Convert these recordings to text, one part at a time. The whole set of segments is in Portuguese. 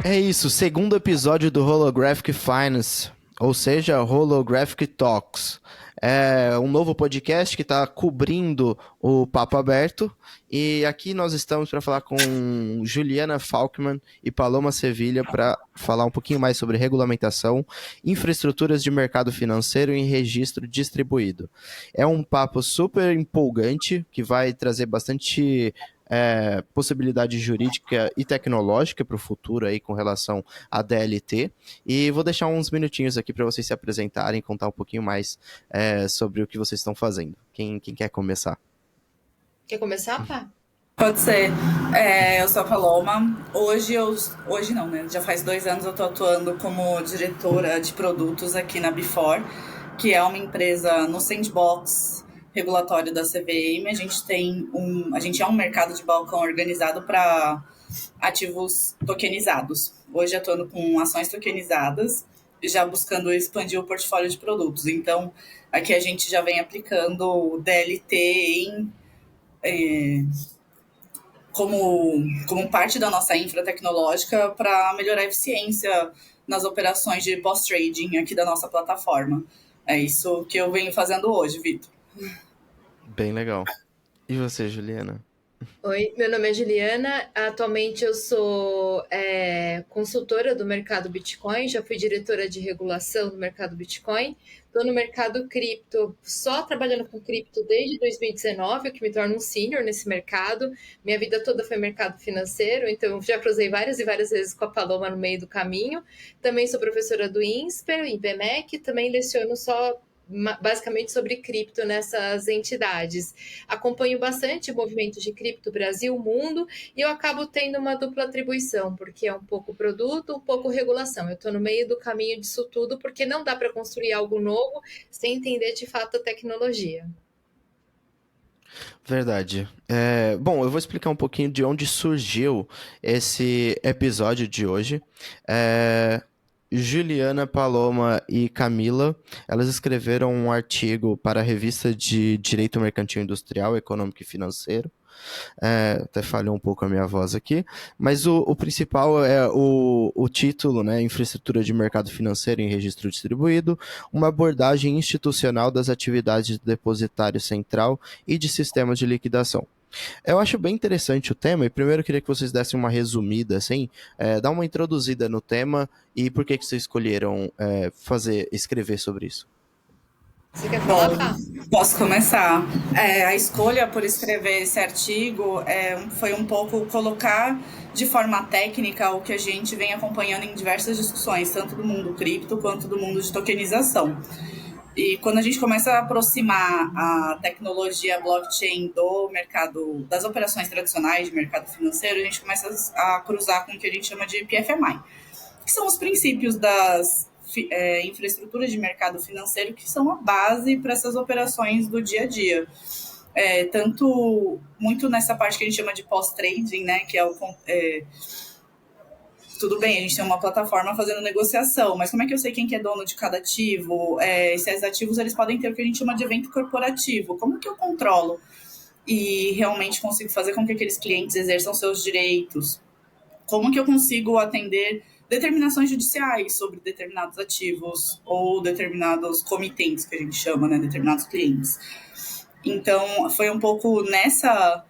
É isso, segundo episódio do Holographic Finance, ou seja, Holographic Talks. É um novo podcast que está cobrindo o Papo Aberto. E aqui nós estamos para falar com Juliana Falkman e Paloma Sevilha para falar um pouquinho mais sobre regulamentação, infraestruturas de mercado financeiro e registro distribuído. É um papo super empolgante que vai trazer bastante possibilidade jurídica e tecnológica para o futuro aí com relação à DLT. E vou deixar uns minutinhos aqui para vocês se apresentarem, contar um pouquinho mais sobre o que vocês estão fazendo. Quem quer começar? Quer começar, Pá? Pode ser. Eu sou a Paloma. Hoje não, né? Já faz 2 anos eu tô atuando como diretora de produtos aqui na Before, que é uma empresa no sandbox regulatório da CVM. A gente é um mercado de balcão organizado para ativos tokenizados. Hoje atuando com ações tokenizadas, já buscando expandir o portfólio de produtos. Então, aqui a gente já vem aplicando o DLT como parte da nossa infra tecnológica para melhorar a eficiência nas operações de pós-trading aqui da nossa plataforma. É isso que eu venho fazendo hoje, Vitor. Bem legal. E você, Juliana? Oi, meu nome é Juliana. Atualmente eu sou consultora do mercado Bitcoin, já fui diretora de regulação do mercado Bitcoin. Estou no mercado cripto, só trabalhando com cripto desde 2019, o que me torna um sênior nesse mercado. Minha vida toda foi mercado financeiro, então já cruzei várias e várias vezes com a Paloma no meio do caminho. Também sou professora do INSPER, IBMEC, também leciono só basicamente sobre cripto nessas entidades. Acompanho bastante o movimento de cripto Brasil, mundo, e eu acabo tendo uma dupla atribuição, porque é um pouco produto, um pouco regulação. Eu estou no meio do caminho disso tudo, porque não dá para construir algo novo sem entender de fato a tecnologia. Verdade. Bom, eu vou explicar um pouquinho de onde surgiu esse episódio de hoje. Juliana, Paloma e Camila, elas escreveram um artigo para a revista de Direito Mercantil Industrial, Econômico e Financeiro. Até falhou um pouco a minha voz aqui, mas o principal é o título, né? Infraestrutura de mercado financeiro em registro distribuído, uma abordagem institucional das atividades do depositário central e de sistemas de liquidação. Eu acho bem interessante o tema, e primeiro eu queria que vocês dessem uma resumida, assim, dar uma introduzida no tema e por que vocês escolheram escrever sobre isso. Você quer falar, Bom, Pá? posso começar. A escolha por escrever esse artigo foi um pouco colocar de forma técnica o que a gente vem acompanhando em diversas discussões, tanto do mundo cripto quanto do mundo de tokenização. E quando a gente começa a aproximar a tecnologia blockchain do mercado, das operações tradicionais de mercado financeiro, a gente começa a cruzar com o que a gente chama de PFMI, que são os princípios das infraestruturas de mercado financeiro, que são a base para essas operações do dia a dia. Tanto muito nessa parte que a gente chama de pós-trading, né, que é tudo bem, a gente tem uma plataforma fazendo negociação, mas como é que eu sei quem que é dono de cada ativo? Esses ativos eles podem ter o que a gente chama de evento corporativo. Como que eu controlo e realmente consigo fazer com que aqueles clientes exerçam seus direitos? Como que eu consigo atender determinações judiciais sobre determinados ativos ou determinados comitentes, que a gente chama, né, determinados clientes? Então, foi um pouco nessa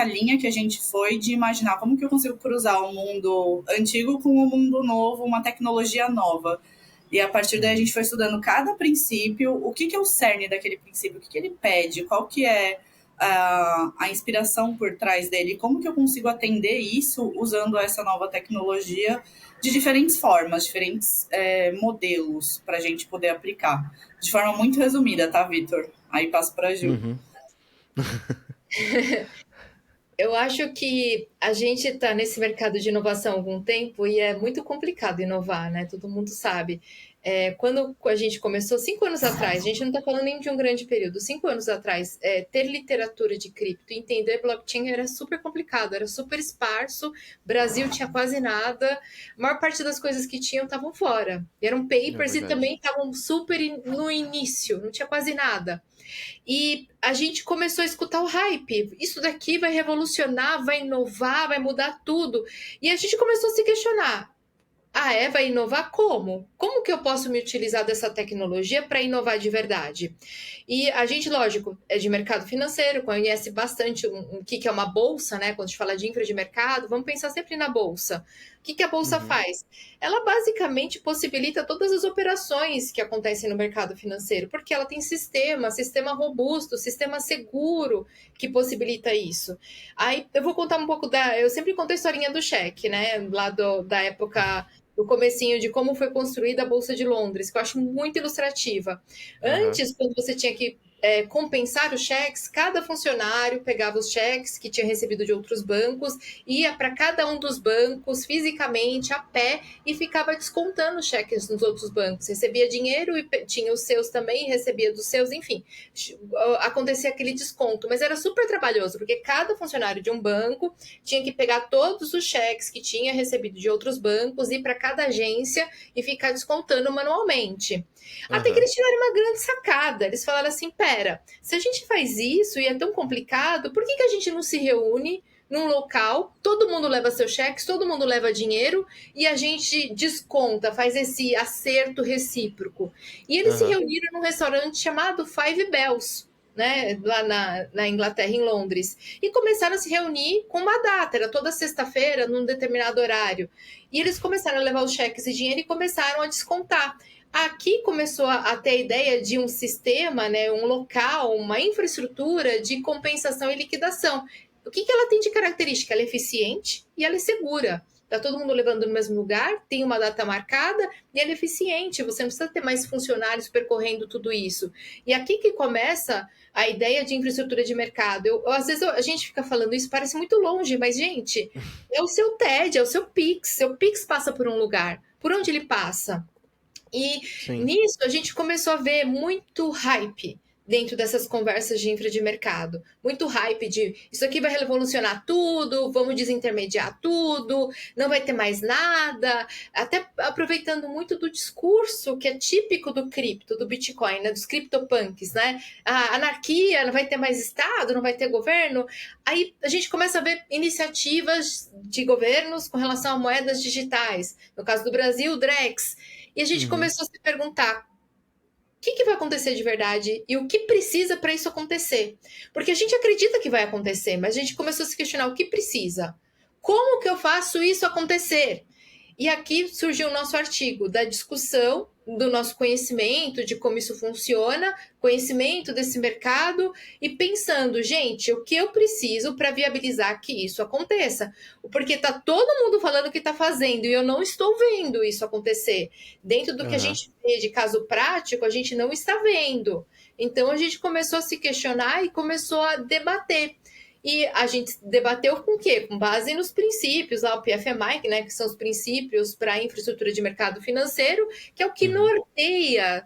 linha que a gente foi de imaginar como que eu consigo cruzar o mundo antigo com o mundo novo, uma tecnologia nova. E a partir daí a gente foi estudando cada princípio, o que é o cerne daquele princípio, o que ele pede, qual que é a inspiração por trás dele, como que eu consigo atender isso usando essa nova tecnologia de diferentes formas, diferentes modelos para a gente poder aplicar. De forma muito resumida, tá, Vitor? Aí passo para a Ju. Uhum. Eu acho que a gente está nesse mercado de inovação há algum tempo e é muito complicado inovar, né? Todo mundo sabe. Quando a gente começou, 5 anos atrás, a gente não está falando nem de um grande período, 5 anos atrás, ter literatura de cripto, entender blockchain era super complicado, era super esparso, Brasil tinha quase nada, a maior parte das coisas que tinham estavam fora. Eram É papers e verdade. também estavam super no início, não tinha quase nada. E a gente começou a escutar o hype. Isso daqui vai revolucionar, vai inovar, vai mudar tudo. E a gente começou a se questionar. Vai inovar como? Como que eu posso me utilizar dessa tecnologia para inovar de verdade? E a gente, lógico, é de mercado financeiro, conhece bastante o que é uma bolsa, né? Quando a gente fala de infra de mercado, vamos pensar sempre na bolsa. O que a bolsa Uhum, faz? Ela basicamente possibilita todas as operações que acontecem no mercado financeiro, porque ela tem sistema robusto, sistema seguro que possibilita isso. Aí eu vou contar um pouco eu sempre conto a historinha do cheque, né? Lá da época do comecinho de como foi construída a Bolsa de Londres, que eu acho muito ilustrativa. aham, Antes, quando você tinha que compensar os cheques, cada funcionário pegava os cheques que tinha recebido de outros bancos, ia para cada um dos bancos fisicamente, a pé, e ficava descontando os cheques nos outros bancos. Recebia dinheiro e tinha os seus também, recebia dos seus, enfim. Acontecia aquele desconto, mas era super trabalhoso, porque cada funcionário de um banco tinha que pegar todos os cheques que tinha recebido de outros bancos, ir para cada agência e ficar descontando manualmente. Até que aham, eles tiveram uma grande sacada. Eles falaram assim: pera, se a gente faz isso e é tão complicado, por que a gente não se reúne num local, todo mundo leva seus cheques, todo mundo leva dinheiro e a gente desconta, faz esse acerto recíproco. E eles se aham, reuniram num restaurante chamado Five Bells, né, lá na Inglaterra, em Londres, e começaram a se reunir com uma data, era toda sexta-feira, num determinado horário. E eles começaram a levar os cheques e dinheiro e começaram a descontar. Aqui começou a ter a ideia de um sistema, né, um local, uma infraestrutura de compensação e liquidação. O que ela tem de característica? Ela é eficiente e ela é segura. Está todo mundo levando no mesmo lugar, tem uma data marcada e ela é eficiente. Você não precisa ter mais funcionários percorrendo tudo isso. E aqui que começa a ideia de infraestrutura de mercado. Às vezes a gente fica falando isso, parece muito longe, mas, gente, é o seu TED, é o seu Pix. Seu Pix passa por um lugar. Por onde ele passa? E sim, nisso a gente começou a ver muito hype dentro dessas conversas de infra de mercado. Muito hype de isso aqui vai revolucionar tudo, vamos desintermediar tudo, não vai ter mais nada. Até aproveitando muito do discurso que é típico do cripto, do Bitcoin, né, dos CryptoPunks, né? A anarquia, não vai ter mais Estado, não vai ter governo. Aí a gente começa a ver iniciativas de governos com relação a moedas digitais. No caso do Brasil, o Drex. E a gente uhum, começou a se perguntar o que vai acontecer de verdade e o que precisa para isso acontecer. Porque a gente acredita que vai acontecer, mas a gente começou a se questionar o que precisa. Como que eu faço isso acontecer? E aqui surgiu o nosso artigo da discussão do nosso conhecimento de como isso funciona, conhecimento desse mercado e pensando, gente, o que eu preciso para viabilizar que isso aconteça? Porque tá todo mundo falando que está fazendo e eu não estou vendo isso acontecer. Dentro do que a aham. gente vê de caso prático, a gente não está vendo. Então a gente começou a se questionar e começou a debater. E a gente debateu com o quê? Com base nos princípios, lá o PFMI, né, que são os princípios para a infraestrutura de mercado financeiro, que é o que Uhum. norteia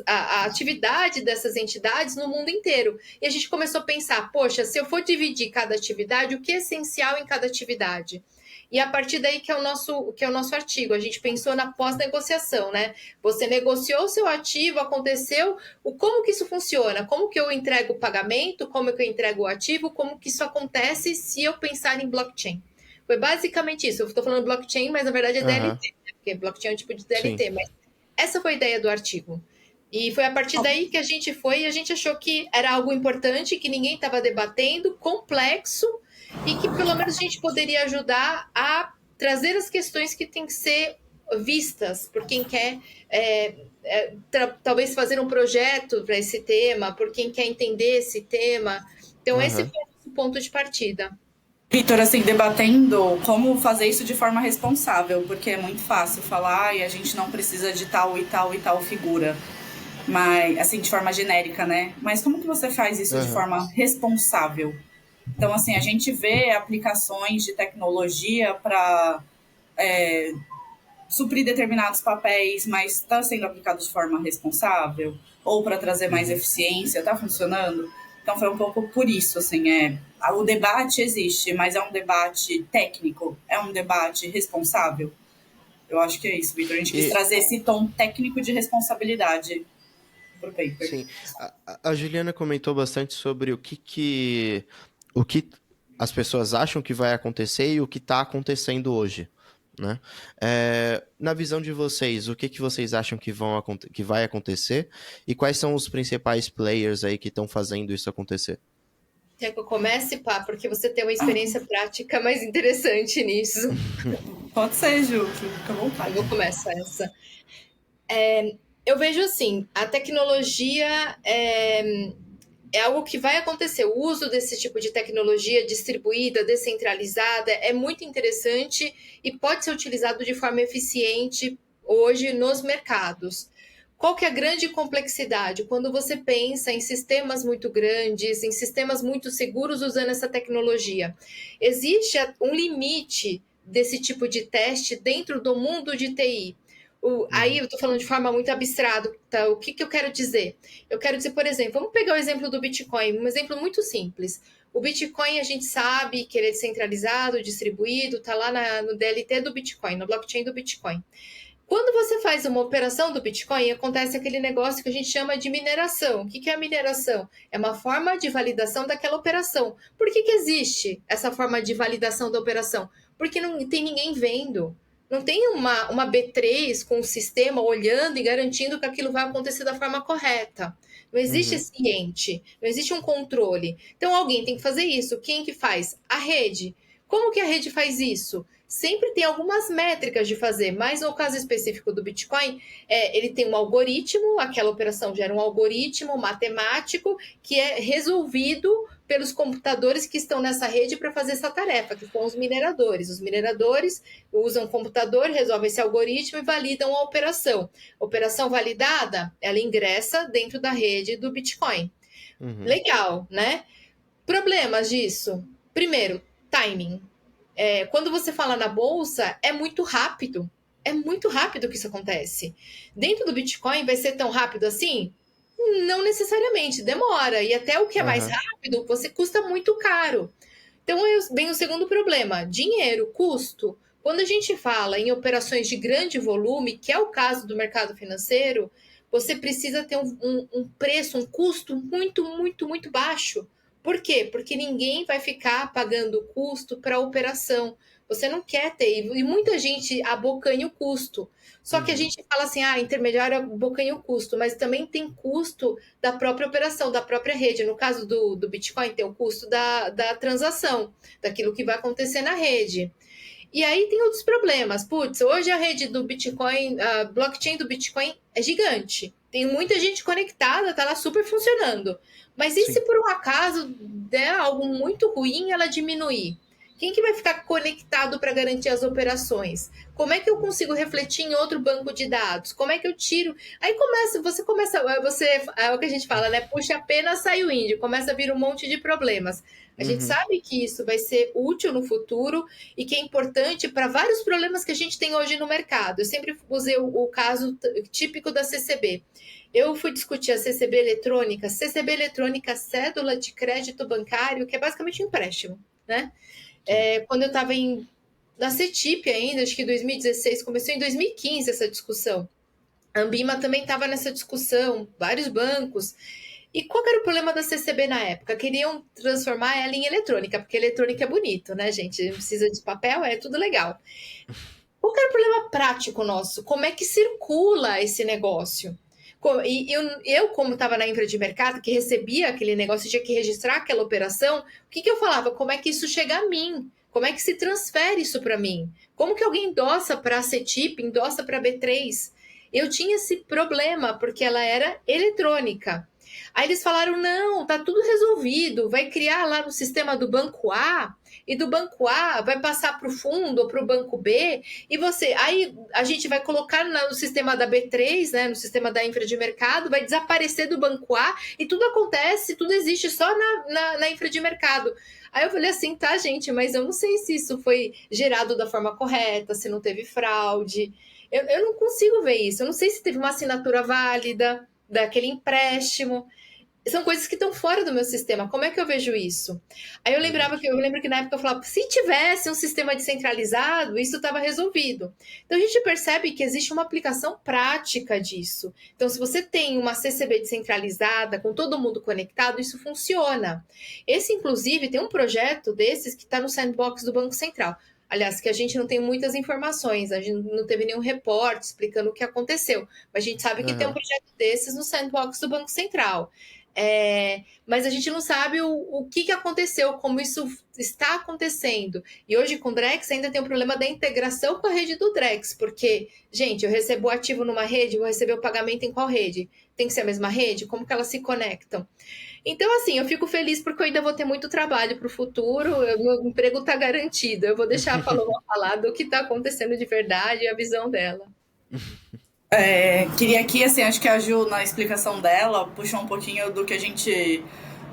a atividade dessas entidades no mundo inteiro. E a gente começou a pensar, poxa, se eu for dividir cada atividade, o que é essencial em cada atividade? E a partir daí que é o nosso artigo, a gente pensou na pós-negociação, né? Você negociou o seu ativo, aconteceu, como que isso funciona? Como que eu entrego o pagamento? Como que eu entrego o ativo? Como que isso acontece se eu pensar em blockchain? Foi basicamente isso. Eu estou falando blockchain, mas na verdade é Aham, DLT, né? Porque blockchain é um tipo de sim. DLT, mas essa foi a ideia do artigo. E foi a partir daí que a gente foi e a gente achou que era algo importante, que ninguém estava debatendo, complexo, e que pelo menos a gente poderia ajudar a trazer as questões que têm que ser vistas por quem quer talvez fazer um projeto para esse tema, por quem quer entender esse tema. Então, esse Aham, foi o nosso ponto de partida. Vitor, assim, debatendo como fazer isso de forma responsável, porque é muito fácil falar e a gente não precisa de tal e tal e tal figura, mas assim, de forma genérica, né? Mas como que você faz isso de aham, forma responsável? Então, assim, a gente vê aplicações de tecnologia para suprir determinados papéis, mas está sendo aplicado de forma responsável? Ou para trazer mais uhum. eficiência? Está funcionando? Então foi um pouco por isso, assim, o debate existe, mas é um debate técnico, é um debate responsável. Eu acho que é isso, Vitor. A gente quis E, trazer esse tom técnico de responsabilidade pro paper. sim, a Juliana comentou bastante sobre o que as pessoas acham que vai acontecer e o que está acontecendo hoje. né? Na visão de vocês, o que vocês acham que vai acontecer e quais são os principais players aí que estão fazendo isso acontecer? Quer que eu comece, Pá? Porque você tem uma experiência prática mais interessante nisso. Pode ser, Ju, fica à vontade. Eu vou começar essa. Eu vejo assim, a tecnologia é algo que vai acontecer. O uso desse tipo de tecnologia distribuída, descentralizada, é muito interessante e pode ser utilizado de forma eficiente hoje nos mercados. Qual que é a grande complexidade? Quando você pensa em sistemas muito grandes, em sistemas muito seguros usando essa tecnologia, existe um limite desse tipo de teste dentro do mundo de TI. Aí eu estou falando de forma muito abstrata, tá? O que eu quero dizer? Eu quero dizer, por exemplo, vamos pegar o exemplo do Bitcoin, um exemplo muito simples. O Bitcoin, a gente sabe que ele é descentralizado, distribuído, está lá no DLT do Bitcoin, no blockchain do Bitcoin. Quando você faz uma operação do Bitcoin, acontece aquele negócio que a gente chama de mineração. O que é a mineração? É uma forma de validação daquela operação. Por que existe essa forma de validação da operação? Porque não tem ninguém vendo. Não tem uma B3 com um sistema olhando e garantindo que aquilo vai acontecer da forma correta. Não existe esse ente, não existe um controle. Então alguém tem que fazer isso. Quem que faz? A rede. Como que a rede faz isso? Sempre tem algumas métricas de fazer, mas no caso específico do Bitcoin, ele tem um algoritmo, aquela operação gera um algoritmo matemático que é resolvido pelos computadores que estão nessa rede para fazer essa tarefa, que são os mineradores. Os mineradores usam o computador, resolvem esse algoritmo e validam a operação. Operação validada, ela ingressa dentro da rede do Bitcoin. Legal, né? Problemas disso. Primeiro, timing. Quando você fala na bolsa, é muito rápido. É muito rápido que isso acontece. Dentro do Bitcoin, vai ser tão rápido assim? Não necessariamente, demora. E até o que é mais rápido, você custa muito caro. Então, vem o segundo problema: dinheiro, custo. Quando a gente fala em operações de grande volume, que é o caso do mercado financeiro, você precisa ter um preço, um custo muito, muito, muito baixo. Por quê? Porque ninguém vai ficar pagando custo para a operação. Você não quer ter, e muita gente abocanha o custo. Só que a gente fala assim, intermediário abocanha o custo, mas também tem custo da própria operação, da própria rede. No caso do Bitcoin, tem o custo da transação, daquilo que vai acontecer na rede. E aí tem outros problemas. Putz, hoje a rede do Bitcoin, a blockchain do Bitcoin é gigante. Tem muita gente conectada, tá lá super funcionando. Mas e se por um acaso der algo muito ruim, ela diminuir? Quem que vai ficar conectado para garantir as operações? Como é que eu consigo refletir em outro banco de dados? Como é que eu tiro? Aí é o que a gente fala, né? Puxa a pena, sai o índio, começa a vir um monte de problemas. A gente sabe que isso vai ser útil no futuro e que é importante para vários problemas que a gente tem hoje no mercado. Eu sempre usei o caso típico da CCB. Eu fui discutir a CCB eletrônica, cédula de crédito bancário, que é basicamente um empréstimo, né? Quando eu estava na CETIP ainda, acho que em 2016, começou em 2015 essa discussão. A Ambima também estava nessa discussão, vários bancos. E qual era o problema da CCB na época? Queriam transformar ela em eletrônica, porque eletrônica é bonito, né, gente? Não precisa de papel, é tudo legal. Qual era o problema prático nosso? Como é que circula esse negócio? E eu como estava na infra de mercado, que recebia aquele negócio, tinha que registrar aquela operação, o que eu falava? Como é que isso chega a mim? Como é que se transfere isso para mim? Como que alguém endossa para a CETIP, endossa para a B3? Eu tinha esse problema, porque ela era eletrônica. Aí eles falaram, não, tá tudo resolvido, vai criar lá no sistema do banco A, e do banco A vai passar para o fundo ou para o banco B, e aí a gente vai colocar no sistema da B3, né, no sistema da infra de mercado, vai desaparecer do banco A, e tudo acontece, tudo existe só na infra de mercado. Aí eu falei assim, tá, gente, mas eu não sei se isso foi gerado da forma correta, se não teve fraude. Eu não consigo ver isso. Eu não sei se teve uma assinatura válida daquele empréstimo. São coisas que estão fora do meu sistema. Como é que eu vejo isso? Aí eu lembro que na época eu falava, se tivesse um sistema descentralizado, isso estava resolvido. Então a gente percebe que existe uma aplicação prática disso. Então, se você tem uma CCB descentralizada, com todo mundo conectado, isso funciona. Inclusive, tem um projeto desses que está no sandbox do Banco Central. Aliás, que a gente não tem muitas informações, a gente não teve nenhum reporte explicando o que aconteceu. Mas a gente sabe que tem um Aham. projeto desses no sandbox do Banco Central. Mas a gente não sabe o que aconteceu, como isso está acontecendo. E hoje com o Drex ainda tem o problema da integração com a rede do Drex, porque, gente, eu recebo o ativo numa rede, vou receber o pagamento em qual rede? Tem que ser a mesma rede? Como que elas se conectam? Então, assim, eu fico feliz porque eu ainda vou ter muito trabalho para o futuro, meu emprego está garantido. Eu vou deixar a Paloma falar do que está acontecendo de verdade e a visão dela. Queria aqui, assim, acho que a Ju, na explicação dela, puxou um pouquinho do que a gente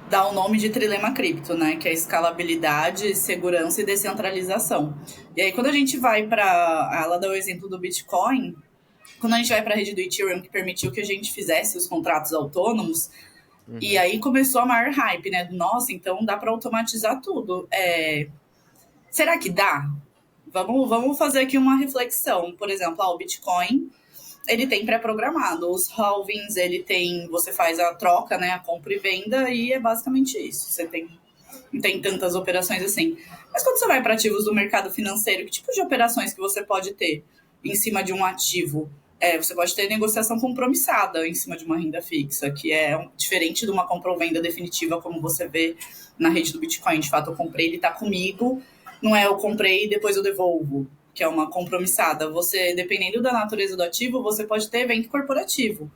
dá o nome de trilema cripto, né? Que é escalabilidade, segurança e descentralização. E aí, quando a gente vai para... Ela deu o exemplo do Bitcoin. Quando a gente vai para a rede do Ethereum, que permitiu que a gente fizesse os contratos autônomos, e aí começou a maior hype, né? Nossa, então dá para automatizar tudo. Será que dá? Vamos fazer aqui uma reflexão. Por exemplo, o Bitcoin, ele tem pré-programado. Os halvings, ele tem... Você faz a troca, né? A compra e venda, e é basicamente isso. Não tem tantas operações assim. Mas quando você vai para ativos do mercado financeiro, que tipo de operações que você pode ter em cima de um ativo? Você pode ter negociação compromissada em cima de uma renda fixa, que é diferente de uma compra ou venda definitiva, como você vê na rede do Bitcoin. De fato, eu comprei, ele está comigo. Não é eu comprei e depois eu devolvo, que é uma compromissada. Você, dependendo da natureza do ativo, você pode ter evento corporativo.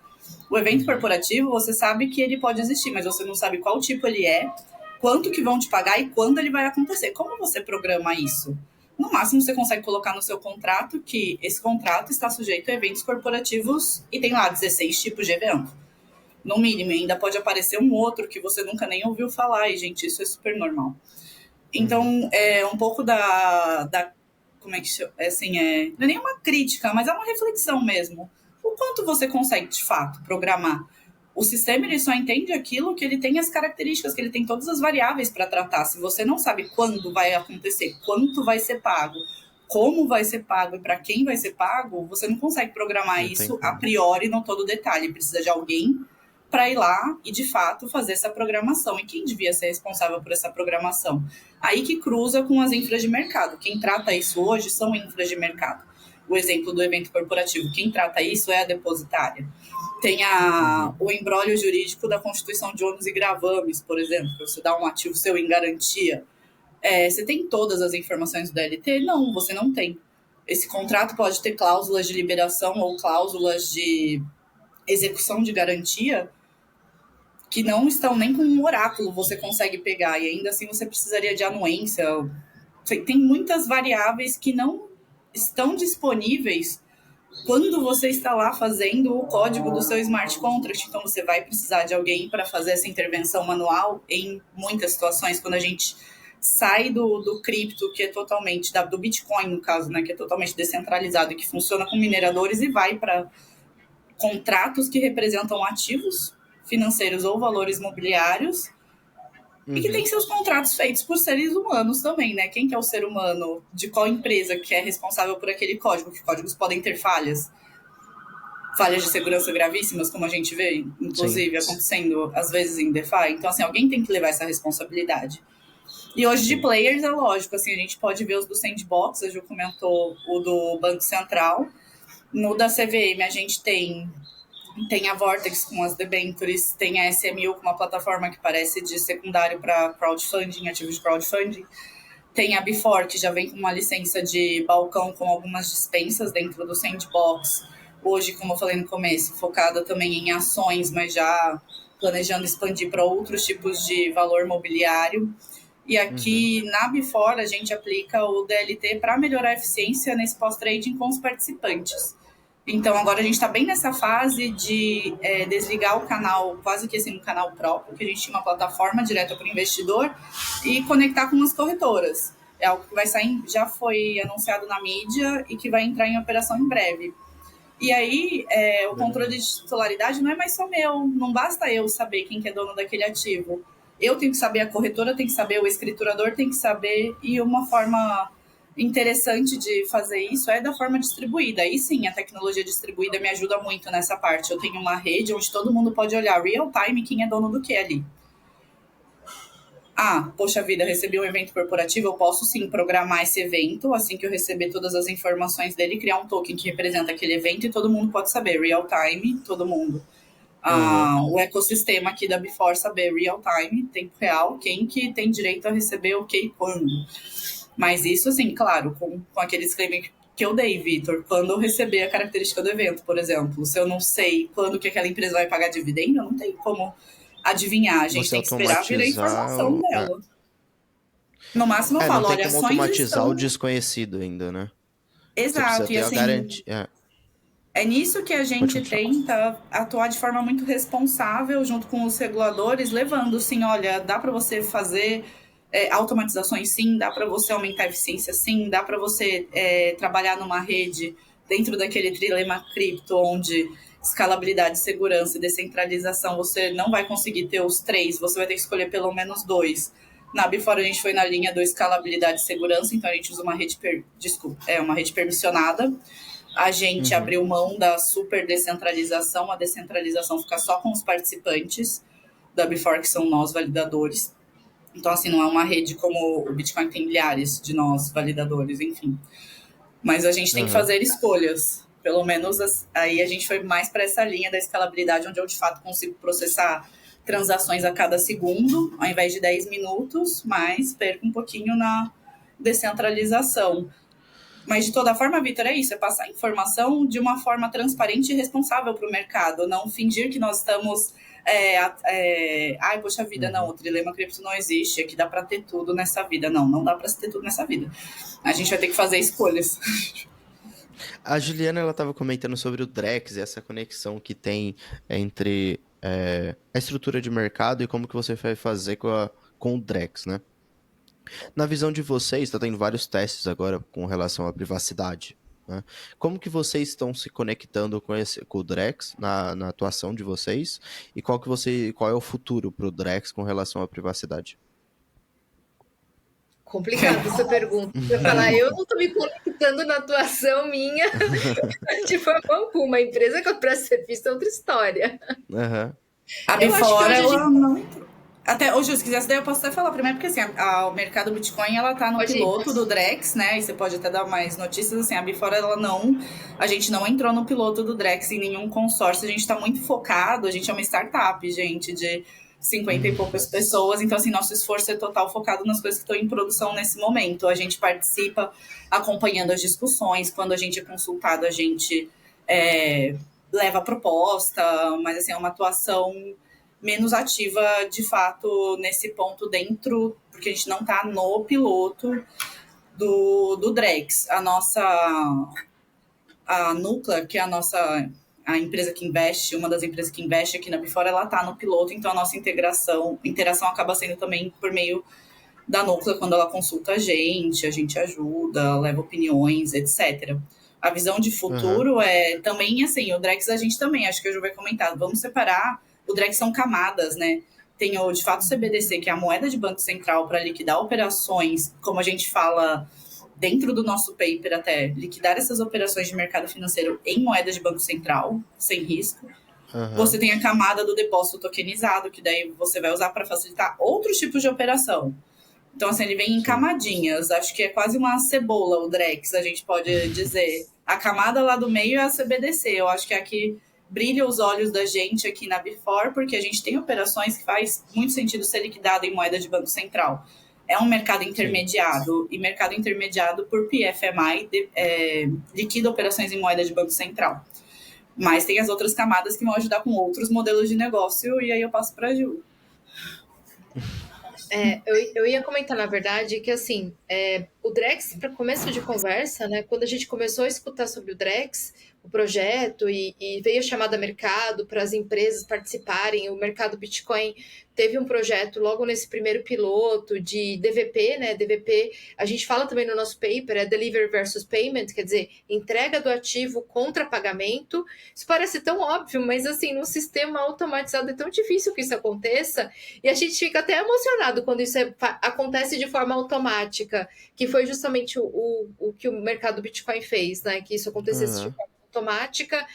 O evento corporativo, você sabe que ele pode existir, mas você não sabe qual tipo ele é, quanto que vão te pagar e quando ele vai acontecer. Como você programa isso? No máximo, você consegue colocar no seu contrato que esse contrato está sujeito a eventos corporativos e tem lá 16 tipos de evento. No mínimo, ainda pode aparecer um outro que você nunca nem ouviu falar, e, gente, isso é super normal. Então, é um pouco como é que chama? Não é nenhuma crítica, mas é uma reflexão mesmo. O quanto você consegue, de fato, programar? O sistema, ele só entende aquilo que ele tem as características, que ele tem todas as variáveis para tratar. Se você não sabe quando vai acontecer, quanto vai ser pago, como vai ser pago e para quem vai ser pago, você não consegue programar isso a priori no todo detalhe. Precisa de alguém para ir lá e, de fato, fazer essa programação. E quem devia ser responsável por essa programação? Aí que cruza com as infras de mercado. Quem trata isso hoje são infras de mercado. O exemplo do evento corporativo, quem trata isso é a depositária. Tem o embrólio jurídico da constituição de ônus e gravames, por exemplo, que você dá um ativo seu em garantia. Você tem todas as informações do DLT? Não, você não tem. Esse contrato pode ter cláusulas de liberação ou cláusulas de execução de garantia que não estão nem com um oráculo, você consegue pegar, e ainda assim você precisaria de anuência. Tem muitas variáveis que não estão disponíveis quando você está lá fazendo o código do seu smart contract. Então você vai precisar de alguém para fazer essa intervenção manual em muitas situações, quando a gente sai do cripto, que é totalmente, do Bitcoin no caso, né, que é totalmente descentralizado e que funciona com mineradores, e vai para contratos que representam ativos financeiros ou valores mobiliários, e que tem seus contratos feitos por seres humanos também, né? Quem que é o ser humano? De qual empresa que é responsável por aquele código? Que códigos podem ter falhas de segurança gravíssimas, como a gente vê, inclusive, acontecendo às vezes em DeFi. Então, assim, alguém tem que levar essa responsabilidade. E hoje de players é lógico, assim, a gente pode ver os do Sandbox, a Ju comentou o do Banco Central. No da CVM a gente tem a Vortex com as debentures, tem a SMU com uma plataforma que parece de secundário para crowdfunding, ativos de crowdfunding. Tem a Before, que já vem com uma licença de balcão com algumas dispensas dentro do Sandbox. Hoje, como eu falei no começo, focada também em ações, mas já planejando expandir para outros tipos de valor mobiliário. E aqui na Before a gente aplica o DLT para melhorar a eficiência nesse pós-trading com os participantes. Então, agora a gente está bem nessa fase de desligar o canal, quase que assim, um canal próprio, que a gente tinha uma plataforma direta para o investidor, e conectar com as corretoras. É algo que vai sair, já foi anunciado na mídia e que vai entrar em operação em breve. E aí, o controle de titularidade não é mais só meu, não basta eu saber quem que é dono daquele ativo. Eu tenho que saber, a corretora tem que saber, o escriturador tem que saber, e uma forma interessante de fazer isso é da forma distribuída. Aí sim, a tecnologia distribuída me ajuda muito nessa parte. Eu tenho uma rede onde todo mundo pode olhar real time quem é dono do que ali. Poxa vida, recebi um evento corporativo, eu posso sim programar esse evento, assim que eu receber todas as informações dele, criar um token que representa aquele evento e todo mundo pode saber, real time, todo mundo. O ecossistema aqui da Before saber real time, tempo real, quem que tem direito a receber o que e quando. Mas isso, assim, claro, com aqueles claims que eu dei, Vitor, quando eu receber a característica do evento, por exemplo, se eu não sei quando que aquela empresa vai pagar dividendo, eu não tenho como adivinhar, a gente Você tem que esperar vir a informação dela. No máximo eu falo, não tem olha, como ações automatizar estão... o desconhecido ainda, né? Você precisa Exato, e ter a assim, garantia. é nisso que a gente tenta atuar de forma muito responsável junto com os reguladores, levando, assim, olha, dá para você fazer automatizações sim, dá para você aumentar a eficiência sim, dá para você trabalhar numa rede dentro daquele trilema cripto, onde escalabilidade, segurança e descentralização, você não vai conseguir ter os três, você vai ter que escolher pelo menos dois. Na Before a gente foi na linha do escalabilidade e segurança, então a gente usa uma rede, uma rede permissionada. A gente abriu mão da super descentralização, a descentralização fica só com os participantes da Before, que são nós validadores. Então, assim, não é uma rede como o Bitcoin tem milhares de nós validadores, enfim. Mas a gente tem que fazer escolhas. Pelo menos aí a gente foi mais para essa linha da escalabilidade, onde eu de fato consigo processar transações a cada segundo, ao invés de 10 minutos, mas perco um pouquinho na descentralização. Mas, de toda forma, Vitor, é isso, é passar informação de uma forma transparente e responsável para o mercado, não fingir que nós estamos... poxa vida, não, o trilema cripto não existe, aqui dá para ter tudo nessa vida. Não dá para ter tudo nessa vida. A gente vai ter que fazer escolhas. A Juliana, ela estava comentando sobre o Drex e essa conexão que tem entre a estrutura de mercado e como que você vai fazer com o Drex, né? Na visão de vocês, está tendo vários testes agora com relação à privacidade, né? Como que vocês estão se conectando com o Drex na atuação de vocês? E qual é o futuro para o Drex com relação à privacidade? Complicado essa pergunta. Você falar, eu não estou me conectando na atuação minha de forma alguma. A empresa que eu presto serviço é outra história. A Before, ela não entrou. Até hoje, se quiser, daí eu posso até falar primeiro, porque assim, o mercado Bitcoin, ela tá no piloto do Drex, né? E você pode até dar mais notícias, assim, a Before, a gente não entrou no piloto do Drex em nenhum consórcio, a gente tá muito focado, a gente é uma startup, gente, de 50 e poucas pessoas, então assim, nosso esforço é total focado nas coisas que estão em produção nesse momento. A gente participa acompanhando as discussões, quando a gente é consultado, a gente leva a proposta, mas assim, é uma atuação menos ativa, de fato, nesse ponto dentro, porque a gente não está no piloto do Drex. A Nuclear, que é a empresa que investe, uma das empresas que investe aqui na Before, ela está no piloto, então a nossa interação acaba sendo também por meio da Nuclear, quando ela consulta a gente ajuda, leva opiniões, etc. A visão de futuro é também, assim, o Drex a gente também, acho que eu já vai comentar, vamos separar. O Drex são camadas, né? Tem de fato o CBDC, que é a moeda de Banco Central para liquidar operações, como a gente fala dentro do nosso paper até, liquidar essas operações de mercado financeiro em moeda de Banco Central, sem risco. Você tem a camada do depósito tokenizado, que daí você vai usar para facilitar outros tipos de operação. Então, assim, ele vem em camadinhas. Acho que é quase uma cebola o Drex, a gente pode dizer. A camada lá do meio é a CBDC. Eu acho que aqui brilha os olhos da gente aqui na Before, porque a gente tem operações que faz muito sentido ser liquidada em moeda de Banco Central. É um mercado intermediado, e mercado intermediado por PFMI liquida operações em moeda de Banco Central. Mas tem as outras camadas que vão ajudar com outros modelos de negócio, e aí eu passo para a Ju. Eu ia comentar, na verdade, que assim, o Drex, para começo de conversa, né, quando a gente começou a escutar sobre o Drex, o projeto, e veio a chamada mercado para as empresas participarem, o mercado Bitcoin teve um projeto logo nesse primeiro piloto de DVP, né? DVP, a gente fala também no nosso paper, é Delivery versus Payment, quer dizer, entrega do ativo contra pagamento. Isso parece tão óbvio, mas assim, num sistema automatizado é tão difícil que isso aconteça, e a gente fica até emocionado quando isso acontece de forma automática, que foi justamente o que o mercado Bitcoin fez, né? Que isso acontecesse de forma automática,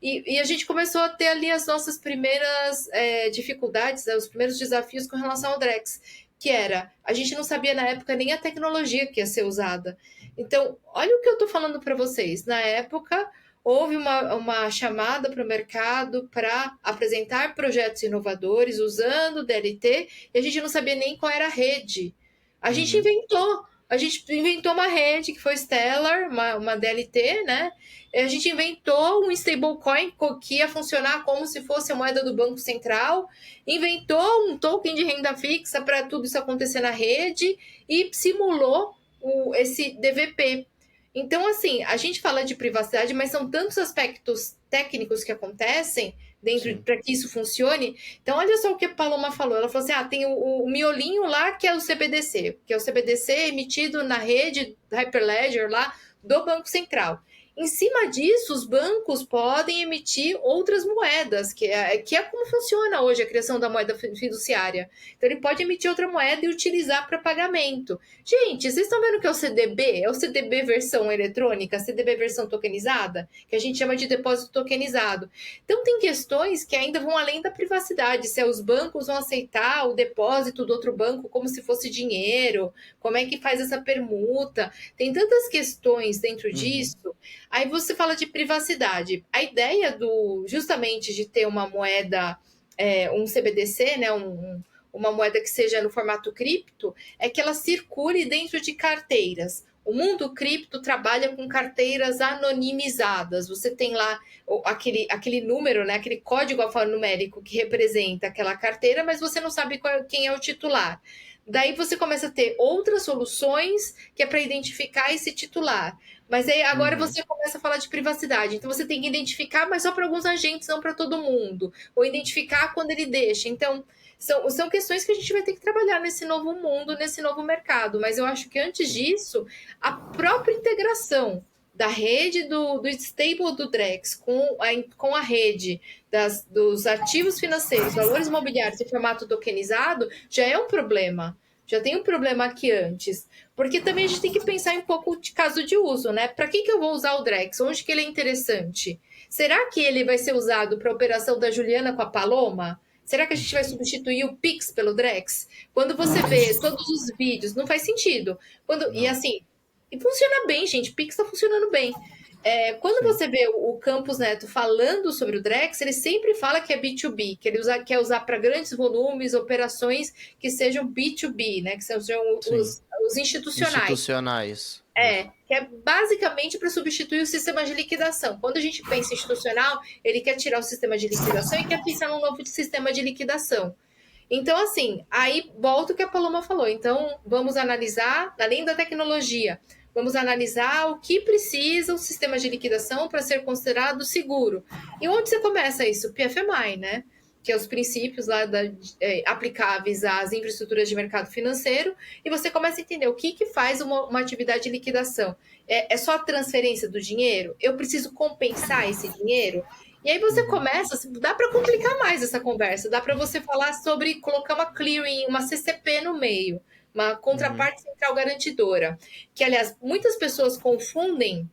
e a gente começou a ter ali as nossas primeiras dificuldades, os primeiros desafios com relação ao Drex, que era, a gente não sabia na época nem a tecnologia que ia ser usada. Então, olha o que eu estou falando para vocês. Na época, houve uma chamada para o mercado para apresentar projetos inovadores usando o DLT, e a gente não sabia nem qual era a rede. A gente inventou. A gente inventou uma rede que foi Stellar, uma DLT, né? A gente inventou um stablecoin que ia funcionar como se fosse a moeda do Banco Central, inventou um token de renda fixa para tudo isso acontecer na rede e simulou esse DVP. Então, assim, a gente fala de privacidade, mas são tantos aspectos técnicos que acontecem dentro para que isso funcione. Então, olha só o que a Paloma falou. Ela falou assim: tem o miolinho lá que é o CBDC, que é o CBDC emitido na rede Hyperledger lá do Banco Central. Em cima disso, os bancos podem emitir outras moedas, que é como funciona hoje a criação da moeda fiduciária. Então, ele pode emitir outra moeda e utilizar para pagamento. Gente, vocês estão vendo que é o CDB? É o CDB versão eletrônica, CDB versão tokenizada, que a gente chama de depósito tokenizado. Então, tem questões que ainda vão além da privacidade. Se os bancos vão aceitar o depósito do outro banco como se fosse dinheiro, como é que faz essa permuta? Tem tantas questões dentro disso. Aí você fala de privacidade. A ideia justamente de ter uma moeda, um CBDC, né, uma moeda que seja no formato cripto, é que ela circule dentro de carteiras. O mundo cripto trabalha com carteiras anonimizadas. Você tem lá aquele número, né, aquele código alfanumérico que representa aquela carteira, mas você não sabe quem é o titular. Daí você começa a ter outras soluções que é para identificar esse titular. Mas aí agora você começa a falar de privacidade. Então você tem que identificar, mas só para alguns agentes, não para todo mundo. Ou identificar quando ele deixa. Então, são questões que a gente vai ter que trabalhar nesse novo mundo, nesse novo mercado. Mas eu acho que antes disso, a própria integração da rede do stable do Drex com a rede dos ativos financeiros, valores imobiliários em formato tokenizado, já é um problema. Já tem um problema aqui antes. Porque também a gente tem que pensar em um pouco de caso de uso, né? Para que eu vou usar o Drex? Onde que ele é interessante? Será que ele vai ser usado para a operação da Juliana com a Paloma? Será que a gente vai substituir o Pix pelo Drex? Quando você vê todos os vídeos, não faz sentido. E assim, e funciona bem, gente. Pix está funcionando bem. Quando você vê o Campos Neto falando sobre o Drex, ele sempre fala que é B2B, que ele quer usar para grandes volumes, operações que sejam B2B, né? Que sejam os institucionais. Que é basicamente para substituir o sistema de liquidação. Quando a gente pensa em institucional, ele quer tirar o sistema de liquidação e quer pensar num novo sistema de liquidação. Então, assim, aí volta o que a Paloma falou. Então, vamos analisar, além da tecnologia, vamos analisar o que precisa o sistema de liquidação para ser considerado seguro. E onde você começa isso? PFMI, né? Que é os princípios lá aplicáveis às infraestruturas de mercado financeiro, e você começa a entender o que faz uma atividade de liquidação. É só a transferência do dinheiro? Eu preciso compensar esse dinheiro? E aí você começa, dá para complicar mais essa conversa, dá para você falar sobre colocar uma clearing, uma CCP no meio, uma contraparte central garantidora, que, aliás, muitas pessoas confundem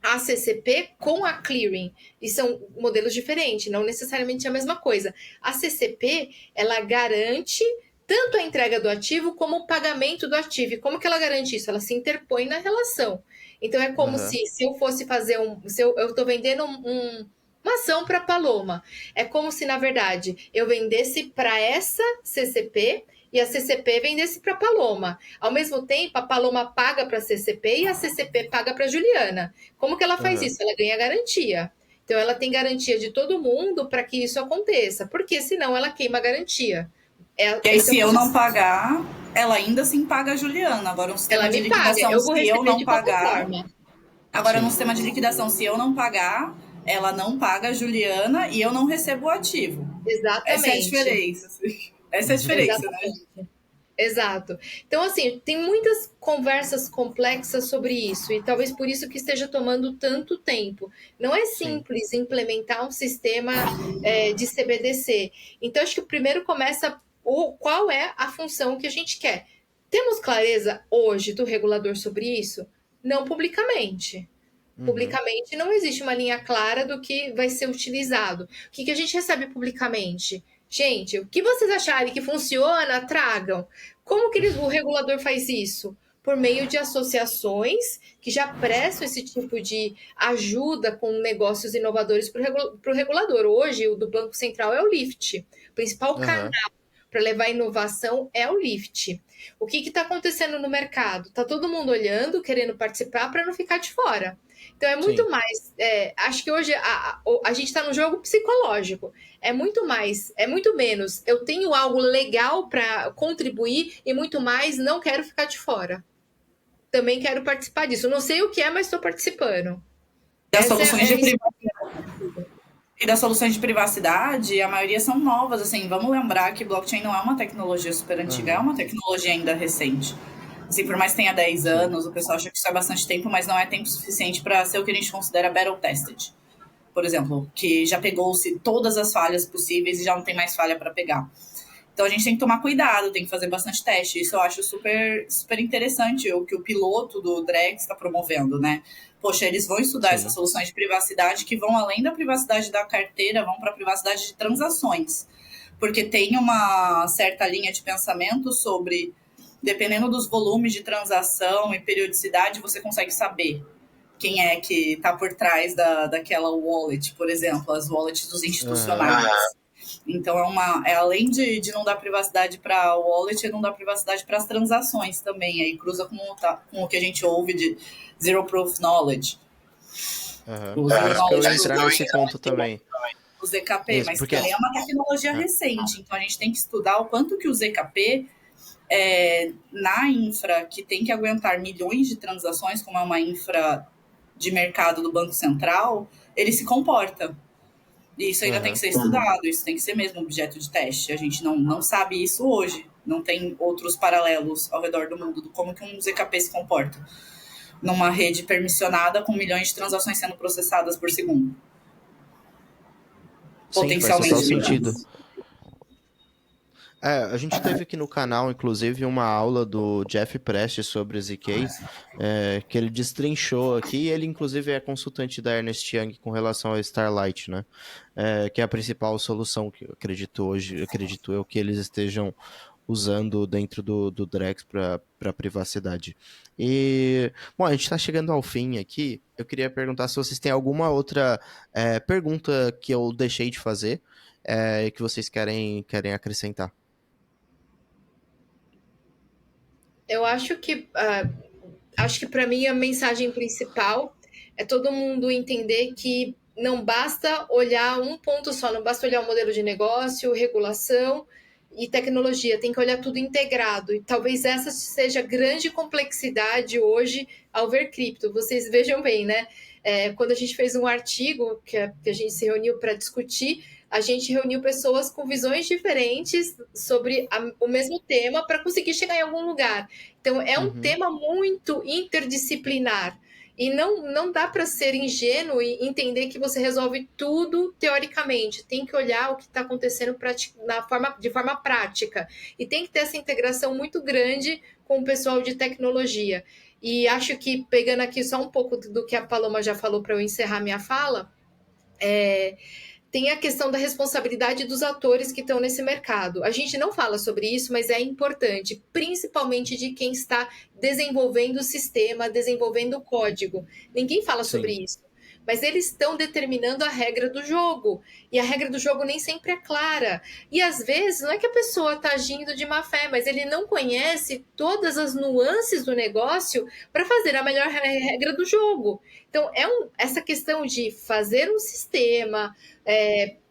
a CCP com a clearing, e são modelos diferentes, não necessariamente a mesma coisa. A CCP, ela garante tanto a entrega do ativo como o pagamento do ativo. E como que ela garante isso? Ela se interpõe na relação. Então, é como se eu fosse fazer se eu estou vendendo uma ação para a Paloma. É como se, na verdade, eu vendesse para essa CCP e a CCP vendesse para a Paloma. Ao mesmo tempo, a Paloma paga para a CCP e a CCP paga para a Juliana. Como que ela faz isso? Ela ganha garantia. Então, ela tem garantia de todo mundo para que isso aconteça, porque senão ela queima a garantia. E aí, se eu não pagar, ela ainda assim paga a Juliana. Agora, um sistema de liquidação, se eu não pagar... Agora, no sistema de liquidação, se eu não pagar, ela não paga a Juliana e eu não recebo o ativo. Exatamente. Essa é a diferença. Essa é a diferença, Exatamente. né? Exato. Então, assim, tem muitas conversas complexas sobre isso, e talvez por isso que esteja tomando tanto tempo. Não é simples implementar um sistema de CBDC. Então, acho que primeiro começa qual é a função que a gente quer. Temos clareza hoje do regulador sobre isso? Não publicamente. Publicamente não existe uma linha clara do que vai ser utilizado. O que a gente recebe publicamente? Gente, o que vocês acharem que funciona, tragam. Como que o regulador faz isso? Por meio de associações que já prestam esse tipo de ajuda com negócios inovadores para o regulador. Hoje, o do Banco Central é o LIFT. O principal canal Aham. para levar inovação é o LIFT. O que está acontecendo no mercado? Está todo mundo olhando, querendo participar para não ficar de fora. Então é Sim. muito mais. Acho que hoje a gente está num jogo psicológico. É muito mais, é muito menos. Eu tenho algo legal para contribuir e muito mais não quero ficar de fora. Também quero participar disso. Não sei o que é, mas estou participando. Das Essa soluções é de a privacidade. E das soluções de privacidade, a maioria são novas, assim, vamos lembrar que blockchain não é uma tecnologia super antiga, é Aham. uma tecnologia ainda recente. Assim, por mais que tenha 10 Sim. anos, o pessoal acha que isso é bastante tempo, mas não é tempo suficiente para ser o que a gente considera battle tested. Por exemplo, que já pegou-se todas as falhas possíveis e já não tem mais falha para pegar. Então a gente tem que tomar cuidado, tem que fazer bastante teste. Isso eu acho super, super interessante, o que o piloto do Drex está promovendo, né? Poxa, eles vão estudar essas Sim. soluções de privacidade que vão além da privacidade da carteira, vão para a privacidade de transações. Porque tem uma certa linha de pensamento sobre, dependendo dos volumes de transação e periodicidade, você consegue saber quem é que está por trás daquela wallet, por exemplo, as wallets dos Aham. institucionais. Então é além de não dar privacidade para a wallet, não dá privacidade para as transações também. Aí cruza com o que a gente ouve de Zero Proof Knowledge. Aham. O É Zero isso que eu ia Knowledge entrar nesse ponto também. o ZKP, Isso, mas porque. também é uma tecnologia Ah, recente. Então a gente tem que estudar o quanto que o ZKP na infra que tem que aguentar milhões de transações, como é uma infra de mercado do Banco Central, ele se comporta. E isso ainda tem que aham. ser estudado, isso tem que ser mesmo objeto de teste. A gente não sabe isso hoje. Não tem outros paralelos ao redor do mundo do como que um ZKP se comporta numa rede permissionada com milhões de transações sendo processadas por segundo. Sim, faz total Potencialmente sentido. milhões. A gente teve aqui no canal, inclusive, uma aula do Jeff Prestes sobre ZK, que ele destrinchou aqui, e ele, inclusive, é consultante da Ernst Young com relação ao Starlight, né? Que é a principal solução que eu acredito eu, que eles estejam usando dentro do Drex para privacidade. E, bom, a gente está chegando ao fim aqui. Eu queria perguntar se vocês têm alguma outra pergunta que eu deixei de fazer e que vocês querem acrescentar. Eu acho que para mim a mensagem principal é todo mundo entender que não basta olhar um ponto só, não basta olhar o modelo de negócio, regulação e tecnologia, tem que olhar tudo integrado. E talvez essa seja a grande complexidade hoje ao ver cripto. Vocês vejam bem, né? Quando a gente fez um artigo que a gente se reuniu para discutir, a gente reuniu pessoas com visões diferentes sobre o mesmo tema para conseguir chegar em algum lugar. Então, é um Uhum. tema muito interdisciplinar. E não dá para ser ingênuo e entender que você resolve tudo teoricamente. Tem que olhar o que está acontecendo de forma prática. E tem que ter essa integração muito grande com o pessoal de tecnologia. E acho que, pegando aqui só um pouco do que a Paloma já falou para eu encerrar minha fala, tem a questão da responsabilidade dos atores que estão nesse mercado. A gente não fala sobre isso, mas é importante, principalmente de quem está desenvolvendo o sistema, desenvolvendo o código. Ninguém fala sobre Sim. isso. Mas eles estão determinando a regra do jogo. E a regra do jogo nem sempre é clara. E às vezes não é que a pessoa está agindo de má fé, mas ele não conhece todas as nuances do negócio para fazer a melhor regra do jogo. Então, essa questão de fazer um sistema,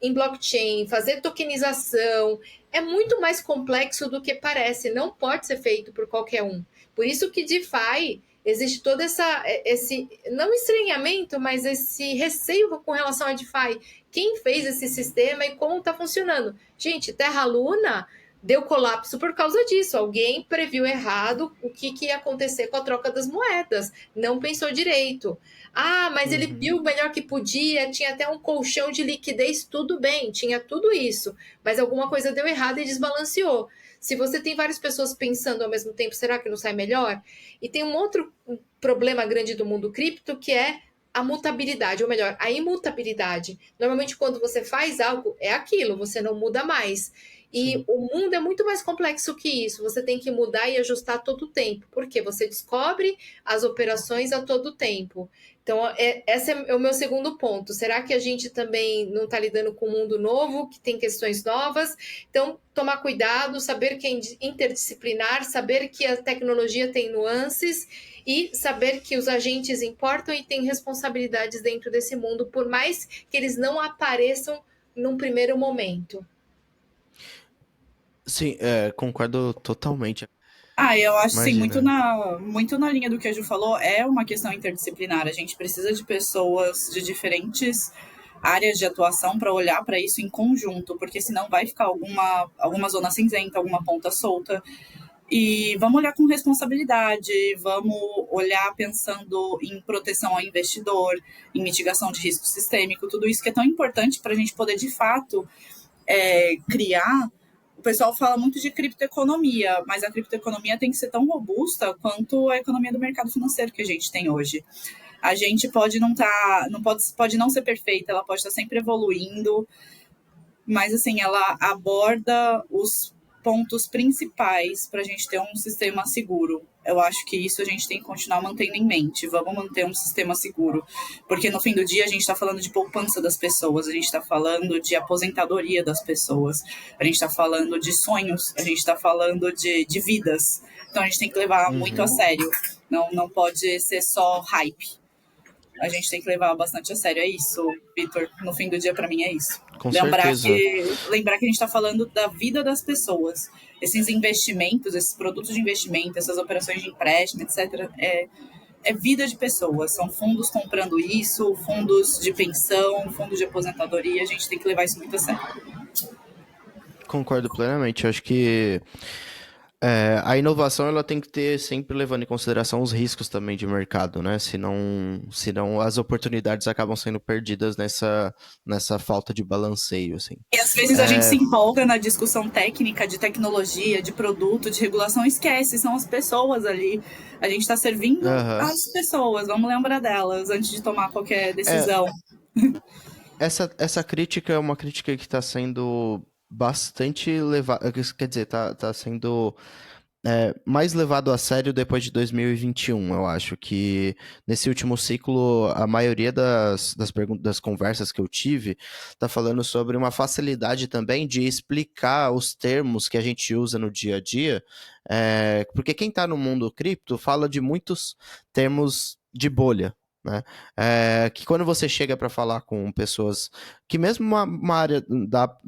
em blockchain, fazer tokenização, é muito mais complexo do que parece, não pode ser feito por qualquer um. Por isso que DeFi existe todo esse, não estranhamento, mas esse receio com relação a DeFi. Quem fez esse sistema e como está funcionando? Gente, Terra Luna deu colapso por causa disso. Alguém previu errado o que ia acontecer com a troca das moedas. Não pensou direito. Ah, mas ele Uhum. viu o melhor que podia, tinha até um colchão de liquidez, tudo bem, tinha tudo isso. Mas alguma coisa deu errado e desbalanceou. Se você tem várias pessoas pensando ao mesmo tempo, será que não sai melhor? E tem um outro problema grande do mundo cripto, que é a mutabilidade, ou melhor, a imutabilidade. Normalmente, quando você faz algo, é aquilo, você não muda mais. E Sim. o mundo é muito mais complexo que isso. Você tem que mudar e ajustar todo o tempo. Porque você descobre as operações a todo tempo. Então, esse é o meu segundo ponto. Será que a gente também não está lidando com um mundo novo, que tem questões novas? Então, tomar cuidado, saber que é interdisciplinar, saber que a tecnologia tem nuances e saber que os agentes importam e têm responsabilidades dentro desse mundo, por mais que eles não apareçam num primeiro momento. Sim, concordo totalmente. Eu acho sim, Imagina. muito na linha do que a Ju falou, é uma questão interdisciplinar. A gente precisa de pessoas de diferentes áreas de atuação para olhar para isso em conjunto, porque senão vai ficar alguma zona cinzenta, alguma ponta solta. E vamos olhar com responsabilidade, vamos olhar pensando em proteção ao investidor, em mitigação de risco sistêmico, tudo isso que é tão importante para a gente poder, de fato, criar. O pessoal fala muito de criptoeconomia, mas a criptoeconomia tem que ser tão robusta quanto a economia do mercado financeiro que a gente tem hoje. A gente pode pode não ser perfeita, ela pode estar sempre evoluindo, mas assim, ela aborda os pontos principais para a gente ter um sistema seguro. Eu acho que isso a gente tem que continuar mantendo em mente. Vamos manter um sistema seguro. Porque no fim do dia a gente está falando de poupança das pessoas, a gente está falando de aposentadoria das pessoas, a gente está falando de sonhos, a gente está falando de vidas. Então a gente tem que levar muito a sério. Não pode ser só hype. A gente tem que levar bastante a sério. É isso, Vitor. No fim do dia, para mim, é isso. Com Lembrar certeza. lembrar que a gente está falando da vida das pessoas. Esses investimentos, esses produtos de investimento, essas operações de empréstimo, etc., é vida de pessoas. São fundos comprando isso, fundos de pensão, fundos de aposentadoria. A gente tem que levar isso muito a sério. Concordo plenamente. Eu acho que a inovação ela tem que ter sempre levando em consideração os riscos também de mercado, né? Senão as oportunidades acabam sendo perdidas nessa falta de balanceio, assim. E às vezes a gente se empolga na discussão técnica, de tecnologia, de produto, de regulação, esquece, são as pessoas ali. A gente está servindo Aham. as pessoas, vamos lembrar delas antes de tomar qualquer decisão. Essa crítica é uma crítica que está sendo bastante levada, quer dizer, tá sendo mais levado a sério depois de 2021. Eu acho que nesse último ciclo, a maioria das conversas que eu tive tá falando sobre uma facilidade também de explicar os termos que a gente usa no dia a dia, porque quem tá no mundo cripto fala de muitos termos de bolha. Né? Que quando você chega para falar com pessoas que mesmo uma área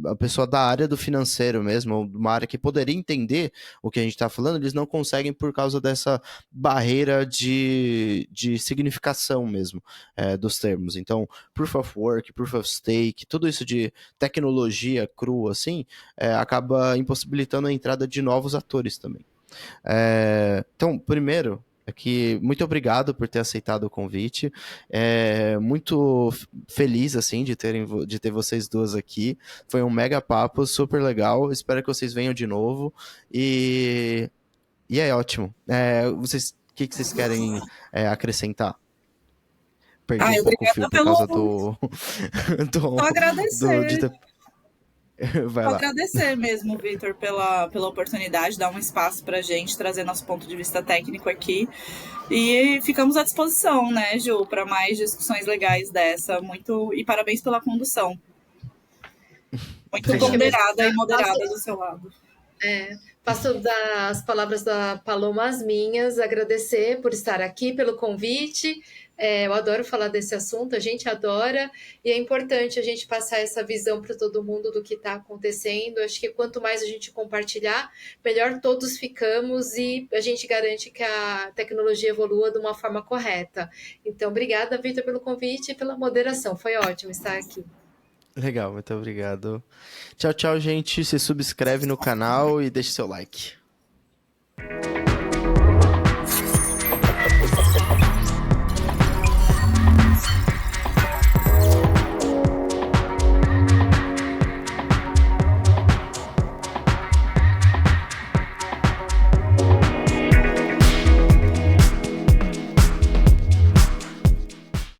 a pessoa da área do financeiro mesmo, ou uma área que poderia entender o que a gente está falando, eles não conseguem por causa dessa barreira de significação mesmo dos termos. Então, Proof of Work, Proof of Stake, tudo isso de tecnologia crua, assim, acaba impossibilitando a entrada de novos atores também. Então, primeiro, muito obrigado por ter aceitado o convite. Muito feliz assim de ter vocês duas aqui. Foi um mega papo, super legal. Espero que vocês venham de novo. E é ótimo. O que vocês querem acrescentar? Perdi um pouco o fio Obrigada por causa do, Só de agradecer. ter... Vai Só lá. agradecer mesmo, Vitor, pela oportunidade, dar um espaço pra gente, trazer nosso ponto de vista técnico aqui. E ficamos à disposição, né, Ju, para mais discussões legais dessa. E parabéns pela condução. Muito Obrigado. ponderada e moderada do seu lado. Passo das palavras da Paloma às minhas, agradecer por estar aqui, pelo convite. Eu adoro falar desse assunto, a gente adora, e é importante a gente passar essa visão para todo mundo do que está acontecendo. Acho que quanto mais a gente compartilhar, melhor todos ficamos e a gente garante que a tecnologia evolua de uma forma correta. Então, obrigada, Vitor, pelo convite e pela moderação. Foi ótimo estar aqui. Legal, muito obrigado. Tchau, tchau, gente. Se subscreve no canal e deixe seu like.